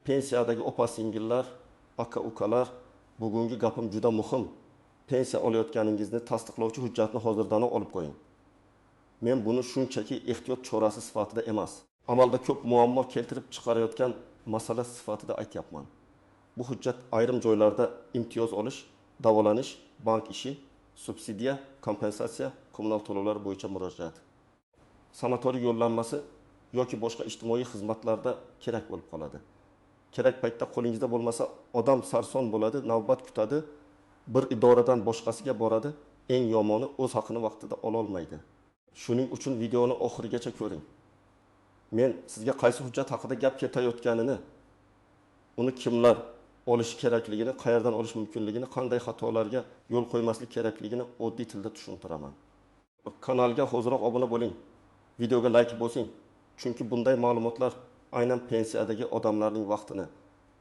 Pensiyadagi opa-singillar, aka-ukalar, bugungi gapim juda muhim. Pensiya olayotganingizni tasdiqlovchi hujjatni hozirdan olib qo'ying. Men buni shunchaki ehtiyot chorasi sifatida emas, amalda ko'p muammo keltirib chiqarayotgan masala sifatida aytyapman. Bu hujjat ayrim joylarda imtiyoz olish, davolanish, bank ishi, subsidiya, kompensatsiya, kommunal to'lovlar bo'yicha murojaat, sanatoriy yo'llanmasi yoki boshqa ijtimoiy xizmatlarda kerak bo'lib qoladi. Kerak paytda qo'lingizda bo'lmasa, odam sarson bo'ladi, navbat kutadi, bir idoradan boshqasiga boradi, eng yomoni o'z haqini vaqtida ola olmaydi. Shuning uchun videoni oxirigacha ko'ring. Men sizga qaysi hujjat haqida gap ketayotganini, uni kimlar olish kerakligini, qayerdan olish mumkinligini, qanday xatolarga yo'l qo'ymaslik kerakligini oddiy tilda tushuntiraman. Kanalga hoziroq obuna bo'ling. Videoga like bosing. Chunki bunday ma'lumotlar aynan pensiyadagi odamlarning vaqtini,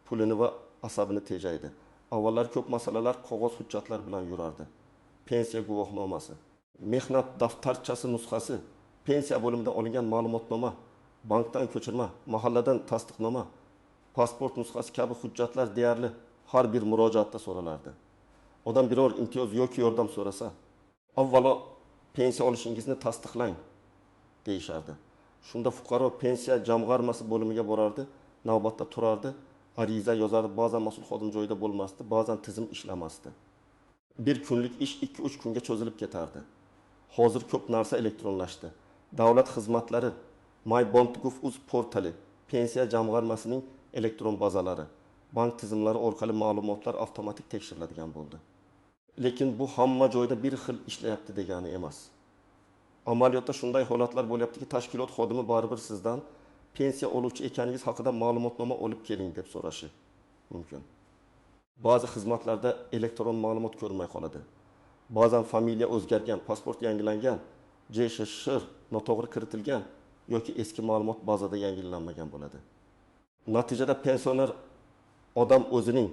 pulini va asabini tejaydi. Avvallar ko'p masalalar qog'oz hujjatlar bilan yurardi. Pensiya guvohnomasi, mehnat daftarchasi nusxasi, pensiya bo'limidan olingan ma'lumotnoma, bankdan ko'chirma, mahalladan tasdiqnoma, pasport nusxasi kabi hujjatlar deyarli har bir murojaatda so'ralardi. Odam biror imtiyoz yoki yordam so'rasa, avvalo pensiya olishingizni tasdiqlang deyishardi. Shunda fuqaro pensiya jamg'armasi bo'limiga borardi, navbatda turardi, ariza yozardi, ba'zan mas'ul xodim joyida bo'lmasdi, ba'zan tizim ishlamasdi. Bir kunlik ish 2-3 kunga cho'zilib ketardi. Hozir ko'p narsa elektronlashdi. Davlat xizmatlari, MyBond.gov.uz portali, pensiya jamg'armasining elektron bazalari, bank tizimlari orqali ma'lumotlar avtomatik tekshiriladigan bo'ldi. Lekin bu hamma joyda bir xil ishlayapti degani emas. Amaliyotda shunday holatlar bo'lyaptiki, tashkilot xodimi baribir sizdan pensiya oluvchi ekaningiz haqida ma'lumotnoma olib keling deb so'rashi mumkin. Ba'zi xizmatlarda elektron ma'lumot ko'rinmay qoladi. Ba'zan familiya o'zgargan, pasport yangilangan, JSHR noto'g'ri kiritilgan yoki eski ma'lumot bazada yangilanmagan bo'ladi. Natijada pensioner odam o'zining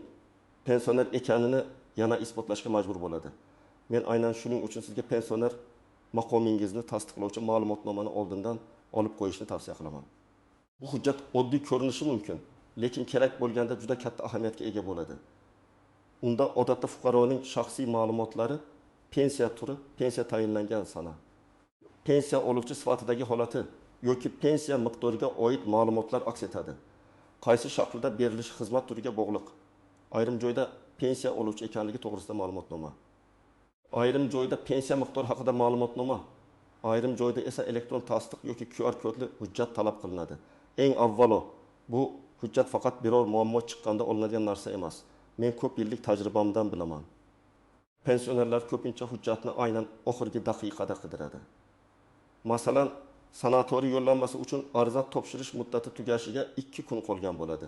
pensioner ekanini yana isbotlashga majbur bo'ladi. Men aynan shuning uchun sizga pensioner maqomingizni tasdiqlovchi ma'lumotnomani oldindan olib qo'yishni tavsiya qilaman. Bu hujjat oddiy ko'rinishi mumkin, lekin kerak bo'lganda juda katta ahamiyatga ega bo'ladi. Unda odatda fuqaroning shaxsiy ma'lumotlari, pensiya turi, pensiya tayinlangan sana, pensiya oluvchi sifatidagi holati yoki pensiya miqdoriga oid ma'lumotlar aks etadi. Qaysi shaklda berilishi xizmat turiga bog'liq. Ayrim joyda pensiya oluvchi ekanligi to'g'risida ma'lumotnoma. Ayrim joyda pensiya miqdori haqida ma'lumotnoma. Ayrim joyda esa elektron tasdiq yoki QR kodli hujjat talab qilinadi. Eng avvalo, bu hujjat faqat biror muammo chiqqanda olinadigan narsa emas. Men ko'p yillik tajribamdan bilaman. Pensionerlar ko'pincha hujjatni aynan oxirgi daqiqada qidiradi. Masalan, sanatoriy yo'llanmasi uchun ariza topshirish muddati tugashiga 2 kun qolgan bo'ladi.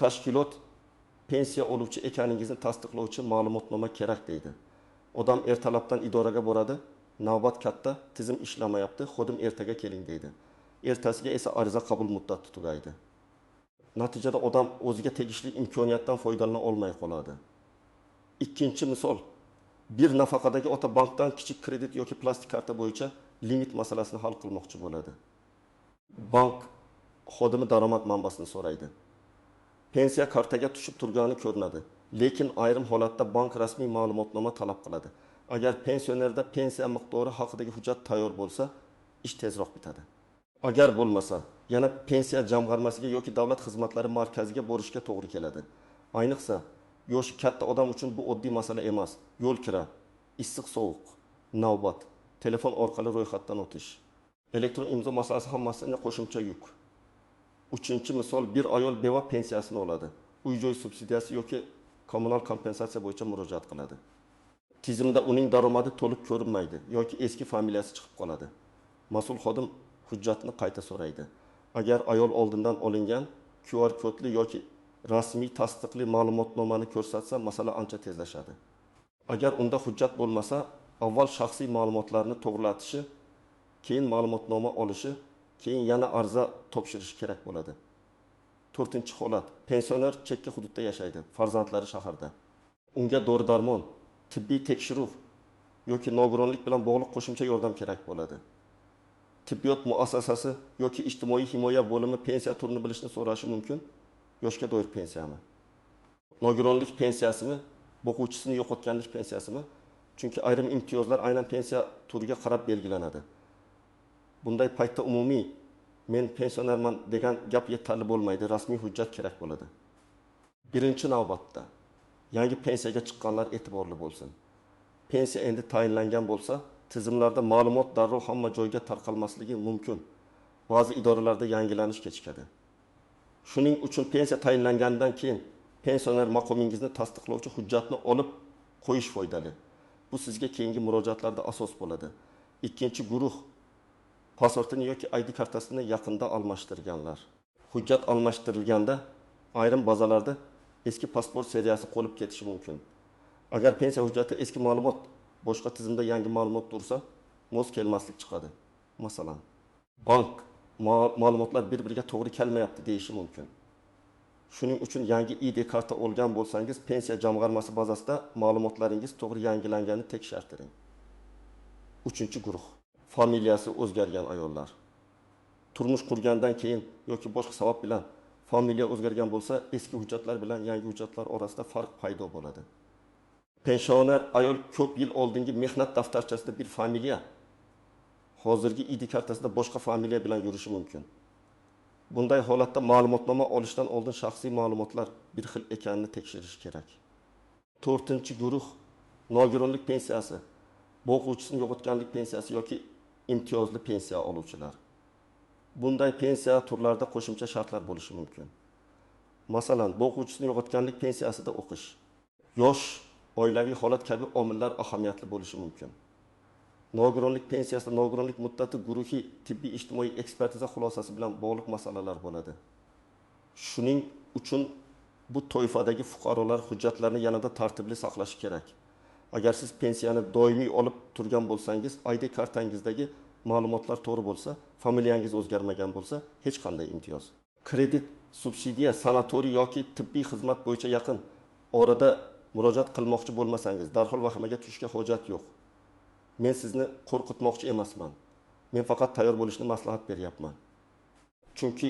Tashkilot pensiya oluvchi ekaningizni tasdiqlovchi ma'lumotnoma kerak deydi. Odam ertalabdan idoraga boradi, navbat katta, tizim ishlamayapti, xodim ertaga keling deydi. Ertasiga esa ariza qabul muddati tugaydi. Natijada odam o'ziga tegishli imkoniyatdan foydalana olmay qoladi. Ikkinchi misol, bir nafaqadagi ota bankdan kichik kredit yoki plastik karta bo'yicha limit masalasini hal qilmoqchi bo'ladi. Bank xodimi daromad manbasini so'raydi. Pensiya kartaga tushib turgani ko'rinadi, lekin ayrim holatda bank rasmiy ma'lumotnoma talab qiladi. Agar pensionerda pensiya miqdori haqidagi hujjat tayyor bo'lsa, ish tezroq bitadi. Agar bo'lmasa, yana pensiya jamg'armasiga yoki davlat xizmatlari markaziga borishga to'g'ri keladi. Ayniqsa, yoshi katta odam uchun bu oddiy masala emas. Yo'l kira, issiq sovuq, navbat, telefon orqali ro'yxatdan o'tish, elektron imzo masalasi hammasiga qo'shimcha yuk. Uchinchi misol, bir ayol beva pensiyasini oladi. Uy-joy subsidiyasi yoki kommunal kompensatsiya bo'yicha murojaat qiladi. Tizimda uning daromadi to'liq ko'rinmaydi yoki eski familiyasi chiqib qoladi. Mas'ul xodim hujjatni qayta so'raydi. Agar ayol oldindan olingan QR kodli yoki rasmiy tasdiqli ma'lumotnomani ko'rsatsa, masala ancha tezlashadi. Agar unda hujjat bo'lmasa, avval shaxsiy ma'lumotlarni to'g'rilatishi, keyin ma'lumotnoma olishi, keyin yana ariza topshirish kerak bo'ladi. 4-holat, pensioner chekka hududda yashaydi, farzandlari shaharda. Unga dori-darmon, tibbiy tekshiruv yoki nogironlik bilan bog'liq qo'shimcha yordam kerak bo'ladi. Tibbiyot muassasasi yoki ijtimoiy himoya bo'limi pensiya turini bilishni so'rashi mumkin. yoshga doir pensiyami? Nogironlik pensiyasimi? O'quvchisini yo'qotganlik pensiyasimi? Chunki ayrim imtiyozlar aynan pensiya turiga qarab belgilanadi. Bunday paytda umumiy men pensionerman degan gap yetarli bo'lmaydi, rasmiy hujjat kerak bo'ladi. Birinchi navbatda yangi pensiyaga chiqqanlar e'tiborli bo'lsin. Pensiya endi tayinlangan bo'lsa, tizimlarda ma'lumot darrov hamma joyga tarqalmasligi mumkin. Ba'zi idoralarda yangilanish kechikadi. Shuning uchun pensiya tayinlangandan keyin pensioner maqomingizni tasdiqlovchi hujjatni olib qo'yish foydali. Bu sizga keyingi murojaatlarda asos bo'ladi. Ikkinchi guruh pasportini yoki ID kartasini yaqinda almashtirganlar. Hujjat almashtirilganda ayrim bazalarda eski pasport seriyasi qolib ketishi mumkin. Agar pensiya hujjati eski ma'lumot, boshqa tizimda yangi ma'lumot tursa, mos kelmaslik chiqadi. Masalan, bank ma'lumotlar bir-biriga to'g'ri kelmayapti deyishi mumkin. Shuning uchun yangi ID karta olgan bo'lsangiz, pensiya jamg'armasi bazasida ma'lumotlaringiz to'g'ri yangilanganini tekshirtiring. Uchinchi guruh familiyasi o'zgargan ayollar. Turmush qurgandan keyin yoki boshqa sabab bilan familiya o'zgargan bo'lsa, eski hujjatlar bilan yangi hujjatlar orasida farq paydo bo'ladi. Pensioner ayol ko'p yil oldingi mehnat daftarchasida bir familiya, hozirgi ID kartasida boshqa familiya bilan yurishi mumkin. Bunday holatda ma'lumotnoma olishdan oldin shaxsiy ma'lumotlar bir xil ekanini tekshirish kerak. 4-guruh nogironlik pensiyasi, o'quvchisini yo'qotganlik pensiyasi yoki imtiyozli pensiya oluvchilar. Bunday pensiya turlarida qo'shimcha shartlar bo'lishi mumkin. Masalan, o'quvchisini yo'qotganlik pensiyasida o'qish, yosh, oilaviy holat kabi omillar ahamiyatli bo'lishi mumkin. Nogironlik pensiyasida nogironlik muddati guruhiy tibbiy ijtimoiy ekspertiza xulosasi bilan bog'liq masalalar bo'ladi. Shuning uchun bu toifadagi fuqarolar hujjatlarni yanada tartibli saqlashi kerak. Agar siz pensiyani doimiy olib turgan bo'lsangiz, ID kartangizdagi ma'lumotlar to'g'ri bo'lsa, familiyangiz o'zgarmagan bo'lsa, hech qanday imtiyoz. Kredit, subsidiya, sanatoriy yoki tibbiy xizmat bo'yicha yaqin orada murojaat qilmoqchi bo'lmasangiz, darhol vahimaga tushishga hojat yo'q. Men sizni qo'rqitmoqchi emasman. Men faqat tayyor bo'lishni maslahat beryapman. Chunki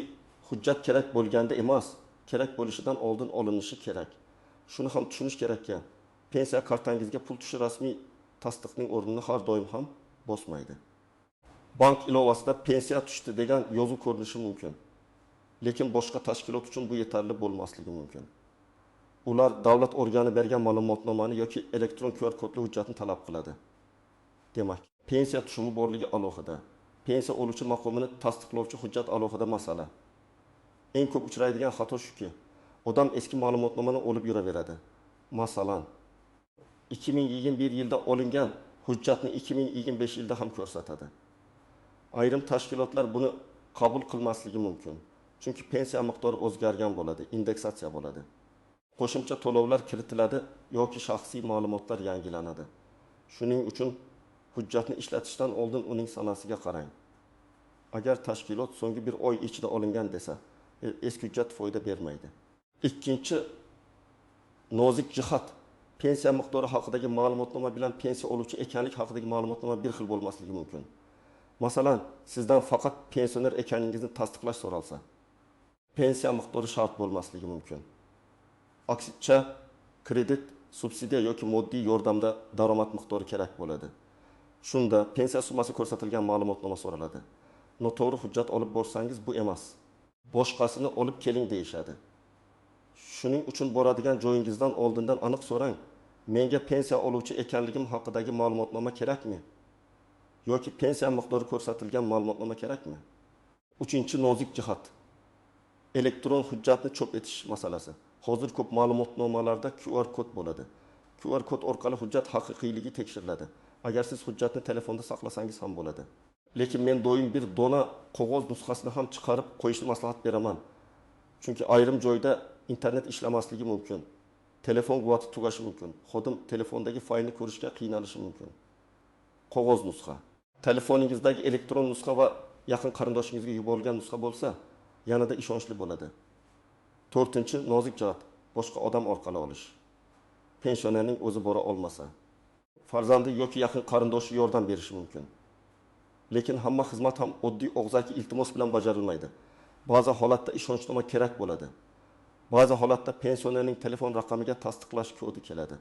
hujjat kerak bo'lganda emas, kerak bo'lishidan oldin olinishi kerak. Shuni ham tushunish kerakki, pensiya kartangizga pul tushish rasmiy tasdiqning o'rnini har doim ham bosmaydi. Bank ilovasida pensiya tushdi degan yozuv ko'rinishi mumkin. Lekin boshqa tashkilot uchun bu yetarli bo'lmasligi mumkin. Ular davlat organi bergan ma'lumotnomani yoki elektron QR kodli hujjatni talab qiladi. Demak, pensiya tushumi borligi alohida, pensiya oluvchi maqomini tasdiqlovchi hujjat alohida masala. Eng ko'p uchraydigan xato shuki, odam eski ma'lumotnomani olib yuraveradi. Masalan, 2021 yilda olingan hujjatni 2025 yilda ham ko'rsatadi. Ayrim tashkilotlar buni qabul qilmasligi mumkin. Chunki pensiya miqdori o'zgargan bo'ladi, indeksatsiya bo'ladi. Qo'shimcha to'lovlar kiritiladi yoki shaxsiy ma'lumotlar yangilanadi. Shuning uchun hujjatni ishlatishdan oldin uning sanasiga qarang. Agar tashkilot so'nggi bir oy ichida olingan desa, eski hujjat foyda bermaydi. Ikkinchi nozik jihat, pensiya miqdori haqidagi ma'lumotnoma bilan pensiya oluvchi ekanlik haqidagi ma'lumotnoma bir xil bo'lmasligi mumkin. Masalan, sizdan faqat pensioner ekaningizni tasdiqlash so'ralsa, pensiya miqdori shart bo'lmasligi mumkin. Aksincha, kredit, subsidiya yoki moddiy yordamda daromad miqdori kerak bo'ladi. Shunda pensiya summasi ko'rsatilgan ma'lumotnoma so'raladi. Noto'g'ri hujjat olib borsangiz bu emas. Boshqasini olib keling deyishadi. Shuning uchun boradigan joyingizdan oldindan aniq so'rang. Menga pensiya oluvchi ekanligim haqidagi ma'lumotnoma kerakmi? Yoki pensiya miqdori ko'rsatilgan ma'lumotnoma kerakmi? Uchinchi nozik jihat. Elektron hujjatni chop etish masalasi. Hozir ko'p ma'lumotnomalarda QR kod bo'ladi. QR kod orqali hujjat haqiqiyligi tekshiriladi. Agar siz hujjatni telefonda saqlasangiz ham bo'ladi. Lekin men doim bir dona qog'oz nusxasini ham chiqarib qo'yishni maslahat beraman. Chunki ayrim joyda internet ishlamasligi mumkin. Telefon quvvati tugashi mumkin. Xodim telefondagi faylni ko'rishga qiynalishi mumkin. Qog'oz nusxa. Telefoningizdagi elektron nusxa va yaqin qarindoshingizga yuborilgan nusxa bo'lsa, yanada ishonchli bo'ladi. 4-chi nozik jihat, boshqa odam orqali olish. Pensionerning o'zi bora olmasa, farzandi yoki yaqin qarindoshi yordam berishi mumkin. Lekin hamma xizmat ham oddiy og'zaki iltimos bilan bajarilmaydi. Ba'zi holatda ishonchnoma kerak bo'ladi. Ba'zi holatda pensionerning telefon raqamiga tasdiqlash kodi keladi.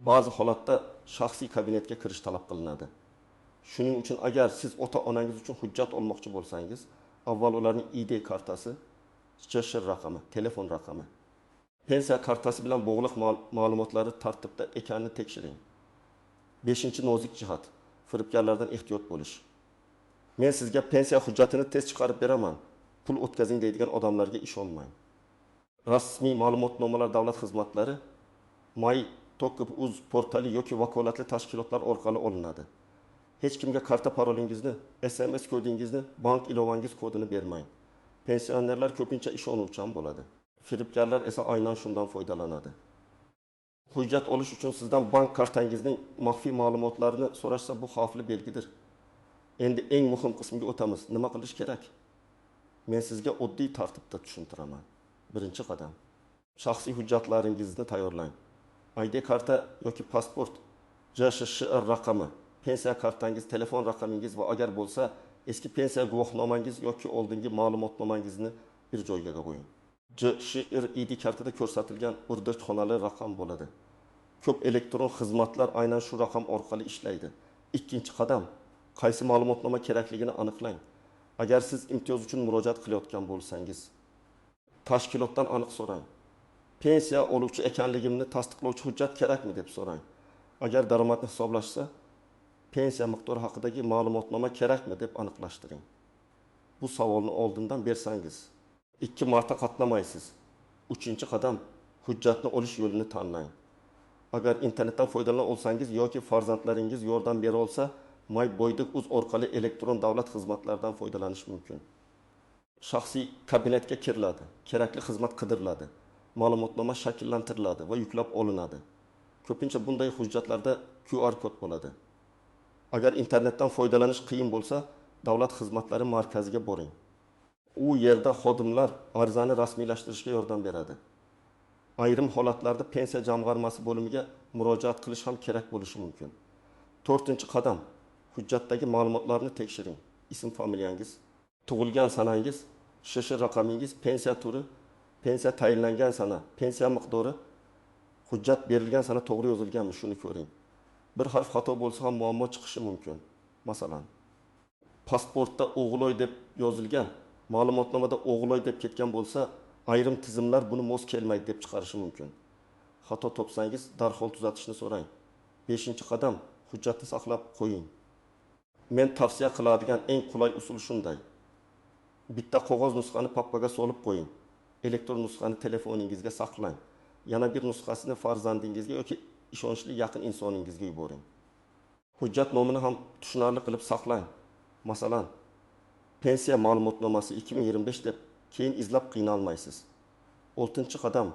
Ba'zi holatda shaxsiy kabinetga kirish talab qilinadi. Shuning uchun agar siz ota-onangiz uchun hujjat olmoqchi bo'lsangiz, avval ularning ID kartasi, JSH raqami, telefon raqami, pensiya kartasi bilan bog'liq ma'lumotlari tartibda ekanini tekshiring. 5-nozik jihat, firibgarlardan ehtiyot bo'lish. Men sizga pensiya hujjatini tez chiqarib beraman, pul o'tkazing deydigan odamlarga ishonmang. Rasmiy ma'lumotnomalar davlat xizmatlari My.uz portali yoki vakolatli tashkilotlar orqali olinadi. Hech kimga karta parolingizni, SMS kodingizni, bank ilovangiz kodini bermang. Pensionerlar ko'pincha ishonuvchan bo'ladi. Firibgarlar esa aynan shundan foydalanadi. Hujjat olish uchun sizdan bank kartangizning maxfiy ma'lumotlarini so'rashsa bu xavfli belgidir. Endi eng muhim qismga o'tamiz. Nima qilish kerak? Men sizga oddiy tartibda tushuntiraman. Birinchi qadam. Shaxsiy hujjatlaringizni tayyorlang. ID karta yoki pasport, JSH raqami, pensiya kartangiz, telefon raqamingiz va agar bo'lsa, eski pensiya guvohnomangiz yoki oldingi ma'lumotnomangizni bir joyga qo'ying. JSH ID kartada ko'rsatilgan 14 xonali raqam bo'ladi. Ko'p elektron xizmatlar aynan shu raqam orqali ishlaydi. Ikkinchi qadam, qaysi ma'lumotnoma kerakligini aniqlang. Agar siz imtiyoz uchun murojaat qilayotgan bo'lsangiz, tashkilotdan aniq so'rang. Pensiya oluvchi ekanligimni tasdiqlovchi hujjat kerakmi deb so'rang. Agar daromadni hisoblashsa, pensiya miqdori haqidagi ma'lumotnoma kerakmi deb aniqlashtiring. Bu savolni oldindan bersangiz, 2 marta qatnamaysiz. 3-qadam, hujjatni olish yo'lini tanlang. Agar internetdan foydalana olsangiz yoki farzandlaringiz yordam bera olsa, My.uz orqali elektron davlat xizmatlaridan foydalanish mumkin. Shaxsiy kabinetga kiriladi, kerakli xizmat qidiriladi, ma'lumotnoma shakllantiriladi va yuklab olinadi. Ko'pincha bunday hujjatlarda QR kod bo'ladi. Agar internetdan foydalanish qiyin bo'lsa, davlat xizmatlari markaziga boring. U yerda xodimlar arizani rasmiylashtirishga yordam beradi. Ayrim holatlarda pensiya jamg'armasi bo'limiga murojaat qilish ham kerak bo'lishi mumkin. 4-qadam, hujjatdagi ma'lumotlarni tekshiring. Ism, familiyangiz, tug'ilgan sanangiz, JSH raqamingiz, pensiya turi, pensiya tayinlangan sana, pensiya miqdori, hujjat berilgan sana to'g'ri yozilganmi, shuni ko'ring. Bir harf xato bo'lsa ham muammo chiqishi mumkin. Masalan, pasportda O'g'iloy deb yozilgan, ma'lumotnomada O'g'iloy deb ketgan bo'lsa, ayrim tizimlar buni mos kelmaydi deb chiqarishi mumkin. Xato topsangiz, darhol tuzatishni so'rang. 5-qadam, hujjatni saqlab qo'ying. Men tavsiya qiladigan eng qulay usul shunday. Bitta qog'oz nusxani papkaga solib qo'ying. Elektron nusxani telefoningizga saqlang. Yana bir nusxasini farzandingizga yoki ishonchli yaqin insoningizga yuboring. Hujjat nomini ham tushunarli qilib saqlang. Masalan, pensiya ma'lumotnomasi 2025 deb keyin izlab qiynalmaysiz. 6-qadam,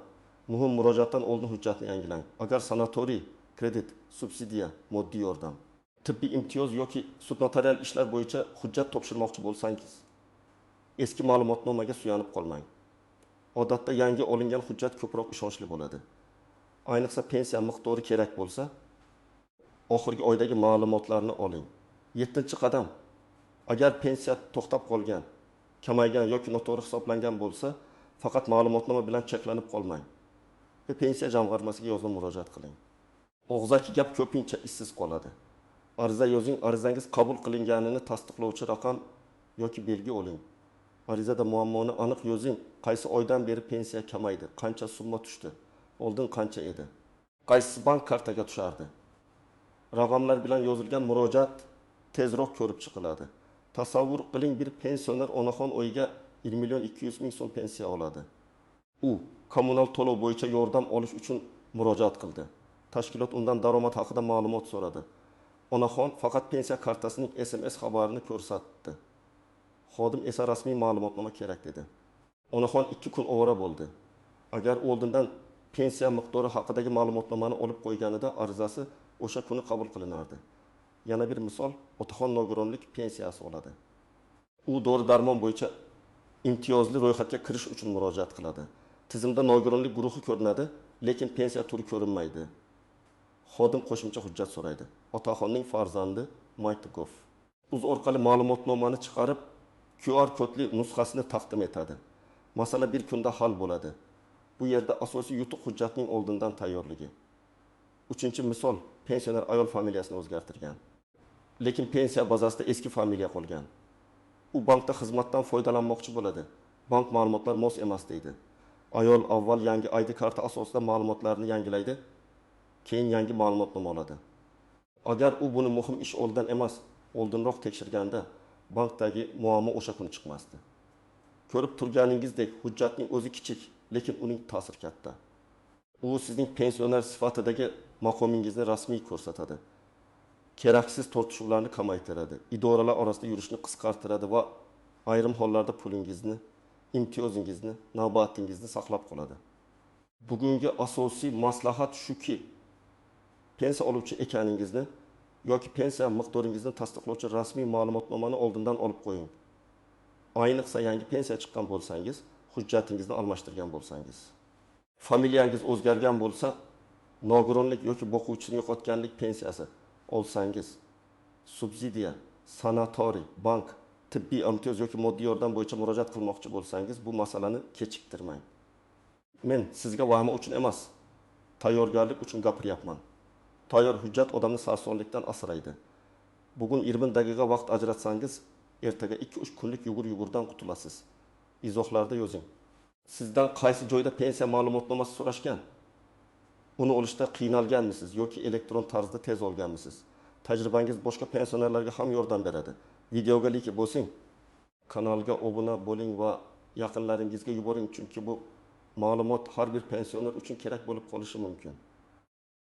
muhim murojaatdan oldin hujjatni yangilang. Agar sanatoriy, kredit, subsidiya, moddiy yordam, tibbiy imtiyoz yoki sud notarial ishlar bo'yicha hujjat topshirmoqchi bo'lsangiz, eski ma'lumotnomaga suyanib qolmang. Odatda yangi olingan hujjat ko'proq ishonchli bo'ladi. Ayniqsa pensiya miqdori kerak bo'lsa, oxirgi oydagi ma'lumotlarni oling. 7-qadam, agar pensiya to'xtab qolgan, kamaygan yoki noto'g'ri hisoblangan bo'lsa, faqat ma'lumotnoma bilan cheklanib qolmang va pensiya jamg'armasiga yozma murojaat qiling. Og'zaki gap ko'pincha izsiz qoladi. Ariza yozing, arizangiz qabul qilinganini tasdiqlovchi raqam yoki belgi oling. Arizada muammoni aniq yozing. Qaysi oydan beri pensiya kamaydi, qancha summa tushdi, oldin qancha edi, qaysi bank kartaga tushardi. Raqamlar bilan yozilgan murojaat tezroq ko'rib chiqiladi. Tasavvur qiling, bir pensioner onaxon oyiga 1.200.000 so'm pensiya oladi. U kommunal to'lov bo'yicha yordam olish uchun murojaat qildi. Tashkilot undan daromad haqida ma'lumot so'radi. Onaxon faqat pensiya kartasining SMS xabarini ko'rsatdi. Xodim esa rasmiy ma'lumotnoma kerak dedi. Onaxon 2 kun ovora bo'ldi. Agar oldindan pensiya miqdori haqidagi ma'lumotnomani olib qo'yganida arizasi o'sha kuni qabul qilinardi. Yana bir misol, otaxon nogironlik pensiyasi oladi. U dori-darmon bo'yicha imtiyozli ro'yxatga kirish uchun murojaat qiladi. Tizimda nogironlik guruhi ko'rinadi, lekin pensiya turi ko'rinmaydi. Xodim qo'shimcha hujjat so'raydi. Otaxonning farzandi Maytugov uz orqali ma'lumotnomani chiqarib, QR kodli nusxasini taqdim etadi. Masala bir kunda hal bo'ladi. Bu yerda asosiy yutuq hujjatning oldindan tayyorligi. Uchinchi misol, pensioner ayol familiyasini o'zgartirgan. Lekin pensiya bazasida eski familiya qolgan. U bankda xizmatdan foydalanmoqchi bo'ladi. Bank ma'lumotlar mos emas deydi. Ayol avval yangi ID karta asosida ma'lumotlarni yangilaydi, keyin yangi ma'lumotnoma oladi. Agar u buni muhim ish oldidan emas, oldinroq tekshirganda, bankdagi muammo o'sha kuni chiqmasdi. Ko'rib turganingizdek, hujjatning o'zi kichik, lekin uning ta'siri katta. U sizning pensioner sifatidagi maqomingizni rasmiy ko'rsatadi. Keraksiz tortishuvlarni kamaytiradi, idoralar orasida yurishni qisqartiradi va ayrim hollarda pulingizni, imtiyozingizni, navbatingizni saqlab qoladi. Bugungi asosiy maslahat shuki, pensiya oluvchi ekaningizni yoki pensiya miqdoringizni tasdiqlovchi rasmiy ma'lumotnomani oldindan olib qo'ying. Ayniqsa yangi pensiya chiqqan bo'lsangiz, hujjatingizni almashtirgan bo'lsangiz. Familiyangiz o'zgargan bo'lsa, nogironlik yoki boquvchini yo'qotganlik pensiyasi olsangiz, subsidiya, sanatoriy, bank, tibbiy imtiyoz yoki moddiy yordam bo'yicha murojaat qilmoqchi bo'lsangiz, bu masalani kechiktirmang. Men sizga vahima uchun emas, tayyorgarlik uchun gapiryapman. Tayyor hujjat odamni sarsonlikdan asraydi. Bugun 20 daqiqa vaqt ajratsangiz, ertaga 2-3 kunlik yugur-yugurdan qutulasiz. Izohlarda yozing. Sizdan qaysi joyda pensiya ma'lumotnomasi so'rashgan? Uni olishda qiynalganmisiz yoki elektron tarzda tez olganmisiz? Tajribangiz boshqa pensionerlarga ham yordam beradi. Videoga like bosing. Kanalga obuna bo'ling va yaqinlaringizga yuboring, chunki bu ma'lumot har bir pensioner uchun kerak bo'lib qolishi mumkin.